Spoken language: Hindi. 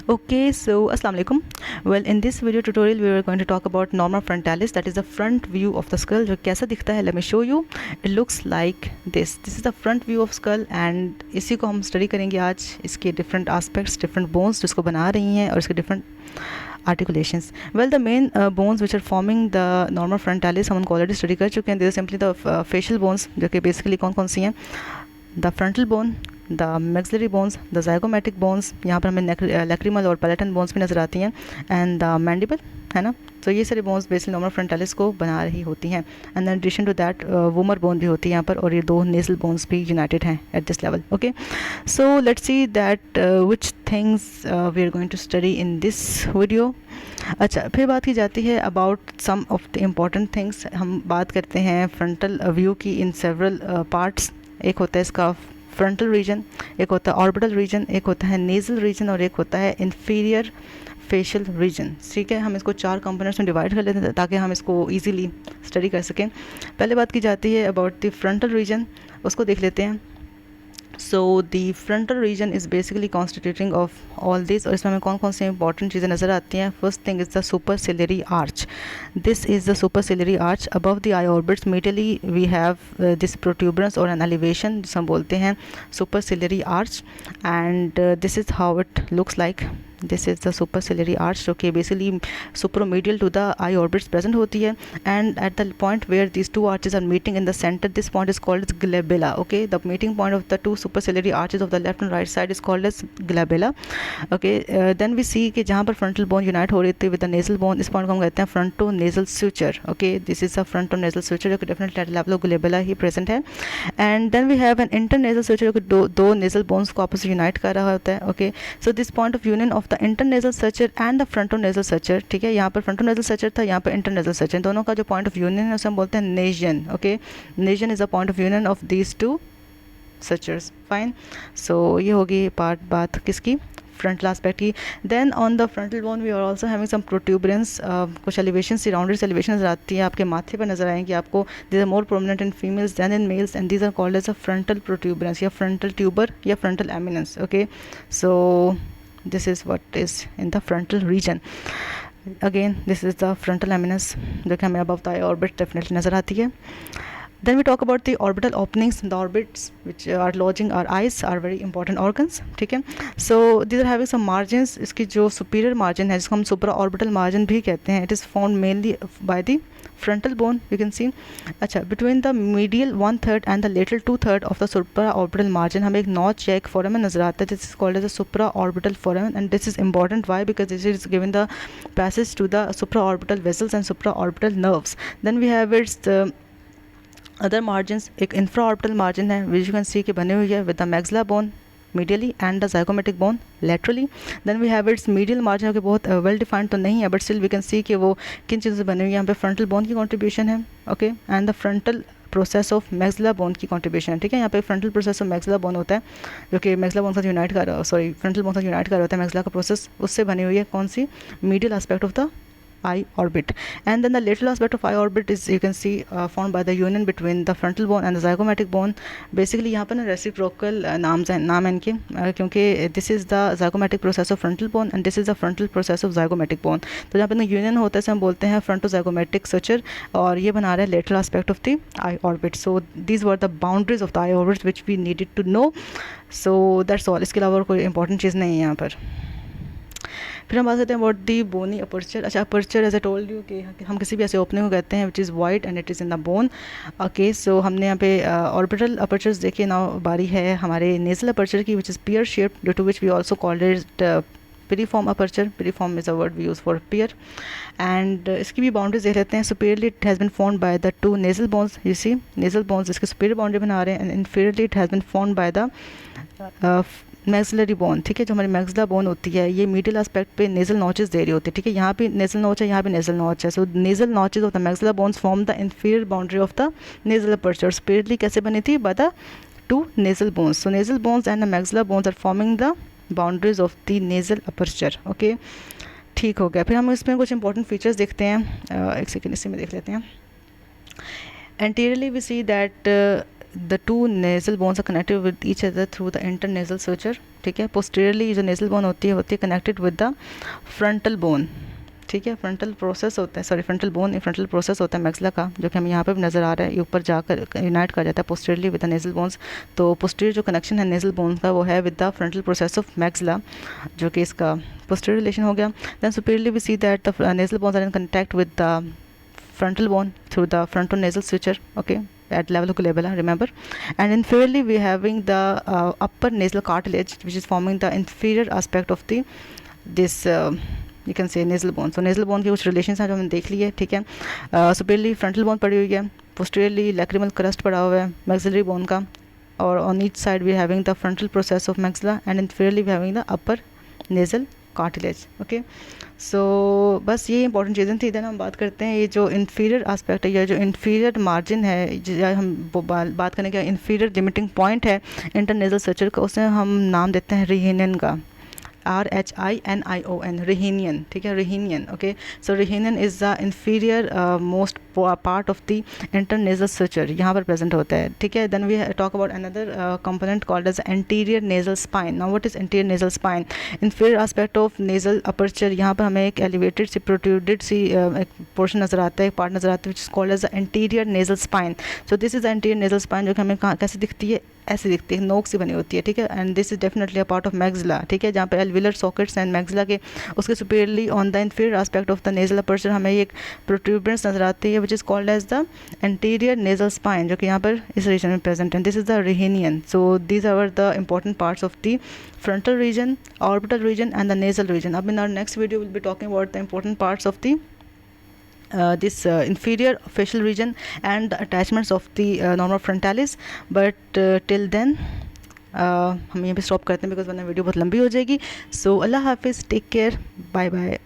Okay, so Assalamu alaikum. Well, in this video tutorial we are going to talk about norma frontalis, that is the front view of the skull. जो कैसा दिखता है, let me show you. It looks like this. This is the front view of skull and इसी को हम स्टडी करेंगे आज, इसके different aspects, different bones जिसको बना रही हैं और इसके different articulations. Well, the main bones which are forming the norma frontalis हम उनको already study कर चुके हैं. These are simply the facial bones, जो कि basically कौन कौन सी हैं. The frontal bone, the maxillary bones, the zygomatic bones, यहाँ पर हमें लैक्रिमल और पैलेटन बोन्स भी नज़र आती हैं, एंड द मैंडिबल, है ना. तो ये सारी बोन्स बेसिकली नॉर्मा फ्रंटालिस को बना रही होती हैं. And in addition to that vomer bone भी होती है यहाँ पर, और ये दो नेसल बोन्स भी यूनाइटेड हैं at this level. Okay, so let's see that which things we are going to study in this video. अच्छा, फिर बात की जाती है about some of the important things. हम बात करते हैं फ्रंटल व्यू की इन सेवरल पार्ट्स. एक होता है इसका फ्रंटल रीजन, एक होता है ऑर्बिटल रीजन, एक होता है नेज़ल रीजन और एक होता है इंफीरियर फेशियल रीजन. ठीक है, हम इसको 4 कंपोनेंट्स में डिवाइड कर लेते हैं ताकि हम इसको इजीली स्टडी कर सकें. पहले बात की जाती है अबाउट द फ्रंटल रीजन, उसको देख लेते हैं. So the frontal region is basically constituting of all this, और इसमें हमें कौन कौन सी इंपॉर्टेंट चीज़ें नज़र आती हैं. First thing is the superciliary arch. This is the superciliary arch above the eye orbits. Medially we have this protuberance or an elevation जिसे हम बोलते हैं superciliary arch, and this is how it looks like. This is the superciliary arch, जो कि basically superomedial to the eye orbits present होती है. And at the point where this two arches are meeting in the centre, this point is called as glabella. Okay, the meeting point of the two superciliary arches of the left and right side is called as glabella. Okay, then we see कि जहाँ पर फ्रंटल बोन यूनाइट हो रही थी विद द नेजल बोन, इस पॉइंट को हम कहते हैं fronto nasal suture. Okay, this is the fronto nasal suture जो कि definitely at level of glabella ही प्रेजेंट है. And then we have an इंटरनेजल स्यूचर जो कि दो नेजल बोन्स को आपस में यूनाइट कर रहा होता है. Okay, so this point of union of the internasal and the frontonasal suture. ठीक है, यहाँ पर फ्रंटोनेजल सचर था, यहाँ पर इंटरनेजल सचर. दोनों का जो पॉइंट ऑफ यूनियन है उसे हम बोलते हैं nasion. Okay, nasion is a point of union of these two sutures. Fine, so ये होगी बात किसकी, फ्रंटल एस्पेक्ट की. Then on the frontal bone we are also having some protuberance. कुछ एलिवेशन राउंडेड एलिवेशन नजर आती है आपके माथे पर नजर आएंगी आपको. These are more prominent in females than in males, and these are called as a frontal protuberance या फ्रंटल ट्यूबर या frontal eminence. Okay, so this is what is in the frontal region. Again, this is the frontal eminence जो कि हमें above the eye orbit definitely नज़र आती है. Then we talk about the orbital openings. The orbits which are lodging our eyes are very important organs. ठीक है, so these are having some margins. इसकी जो superior margin है जिसको हम supraorbital margin भी कहते हैं, it is found mainly by the frontal bone, you can see. अच्छा, between the medial 1/3 and the lateral 2/3 of the supraorbital margin हमें एक notch या एक foramen नज़र आता है. This is called as a supraorbital foramen, and this is important. Why? Because this is given the passage to the supraorbital vessels and supraorbital nerves. Then we have its other margins. एक इंफ्राऑर्बिटल मार्जिन है विच यू कैन सी कि बनी हुई है with the maxilla bone medially and the zygomatic bone laterally. Then we have its medial margin जो कि बहुत वेल डिफाइंड तो नहीं है, but still we can see कि वो किन चीज़ों से बनी हुई है. यहाँ पे फ्रंटल बोन की कॉन्ट्रीब्यूशन है. Okay, and the frontal process of maxilla bone की कॉन्ट्रीब्यूशन है. ठीक है, यहाँ पे frontal process of maxilla bone होता है जो कि मैक्सिला बोन के साथ यूनाइट कर फ्रंटल बोन के साथ यूनाइट कर होता है. मैक्सिला का प्रोसेस उससे बनी हुई है कौन सी, medial aspect of the eye orbit. And then the lateral aspect of eye orbit is you can see formed by the union between the frontal bone and the zygomatic bone. Basically यहाँ पर ना reciprocal नाम है इनके, क्योंकि this is the zygomatic process of frontal bone and this is the frontal process of zygomatic bone. तो जहाँ पर ना union होता है हम बोलते हैं frontozygomatic suture, और ये बना रहा है lateral aspect of the eye orbit. So these were the boundaries of the eye orbit which we needed to know. So that's all. इसके अलावा और कोई important चीज़ नहीं है यहाँ पर. फिर हम बात करते हैं अबाउट दी बोनी अपर्चर. अच्छा, aperture as I told you कि हम किसी भी ऐसे ओपनिंग को कहते हैं which is wide and it is in the bone. Okay, so हमने यहाँ पे ऑर्बिटल अपर्चर्स देखिए. नाउ बारी है हमारे नेजल अपर्चर की which is pear shape, due to which we also called it piriform aperture. Piriform is a word we use for pear. And इसकी भी बाउंड्रीज देख लेते हैं. Superiorly it has been formed by the two nasal bones. You see nasal bones इसके सुपीरियर बाउंड्री बना रहे हैं, and inferiorly it has been formed by the maxillary bone. ठीक है, जो हमारी मैक्सिला बोन होती है ये मीडियल एस्पेक्ट पे नेजल नॉचेस दे रही होती है. ठीक है, यहाँ पे नेजल नॉच है, यहाँ पे नेजल नॉच है. So nasal notches of the maxilla bones form the inferior boundary of the nasal aperture. Superiorly कैसे बनी थी, by the two nasal bones. So nasal bones and the maxilla bones are forming the boundaries of the nasal aperture. Okay, ठीक हो गया. फिर हम इसमें कुछ इंपॉर्टेंट फीचर्स देखते हैं. एक सेकेंड इसी में देख लेते हैं. Anteriorly we see that the two nasal bones are connected with each other through the internasal suture. ठीक है। पोस्टीरियरली जो नेजल बोन होती है connected with the frontal bone, ठीक है। फ्रंटल प्रोसेस होता है, sorry frontal bone, frontal process होता है मैक्सिला का, जो कि हमें यहाँ पे भी नज़र आ रहा है, ये ऊपर जाकर यूनाइट कर जाता है posteriorly with the nasal bones. तो पोस्टीरियर जो कनेक्शन है नेजल बोन का वो है with the frontal process of maxilla, जो कि इसका पोस्टीरियर रिलेशन हो गया। Then superiorly we see that the nasal bones are in contact with the frontal bone through the frontonasal suture, okay, at level of glabella, remember. And inferiorly we having the upper nasal cartilage, which is forming the inferior aspect of the this you can say nasal bone. So nasal bone के कुछ relations हैं जो हमने देख लिए, ठीक है। superiorly frontal bone पड़ी हुई है, posteriorly lacrimal crust पड़ा हुआ है maxillary bone का, और on each side we having the frontal process of maxilla, and inferiorly we having the upper nasal cartilage, okay. So बस ये इंपॉर्टेंट चीज़ें थी। देन हम बात करते हैं ये जो इन्फीरियर आस्पेक्ट है या जो इन्फीरियर मार्जिन है, या हम बात करने का इन्फीरियर लिमिटिंग पॉइंट है इंटरनेजल स्ट्रक्चर का, उसे हम नाम देते हैं रिहीनियन का, RHINION, रिहीनियन, ठीक है, rhinion, okay. So rhinion is the inferior most part of the internasal structure, यहाँ पर प्रेजेंट होता है, ठीक है। Then we talk about another component called as anterior nasal spine. Now what is anterior nasal spine? Inferior aspect of nasal aperture, यहाँ पर हमें एक एलिवेटेड सी प्रोट्रूडेड सी एक पोर्शन नजर आता है, एक पार्ट नजर आता है, which is called as anterior nasal spine. So this is anterior nasal spine, जो कि हमें कहाँ कैसे दिखती है, ऐसे दिखती है, नोक से बनी होती है, ठीक है। And this is definitely a part of maxilla, ठीक है, जहाँ पर एल्विलर सॉकेट्स एंड मैक्सिला के उसके superiorly on the inferior aspect of the nasal aperture हमें एक प्रोट्रूबरेंस नजर आती है, which is called as the anterior nasal spine, जो कि यहाँ पर इस रीजन में प्रेजेंट है। This is the rhinion. So these are the important parts of the frontal region, orbital region and the nasal region. Up in our next video we'll be talking about the important parts of the this inferior facial region and the attachments of the norma frontalis, but till then हम यहीं पे स्टॉप करते हैं बिकॉज वरना वीडियो बहुत लंबी हो जाएगी। सो अल्लाह हाफिज़, टेक केयर, बाय बाय।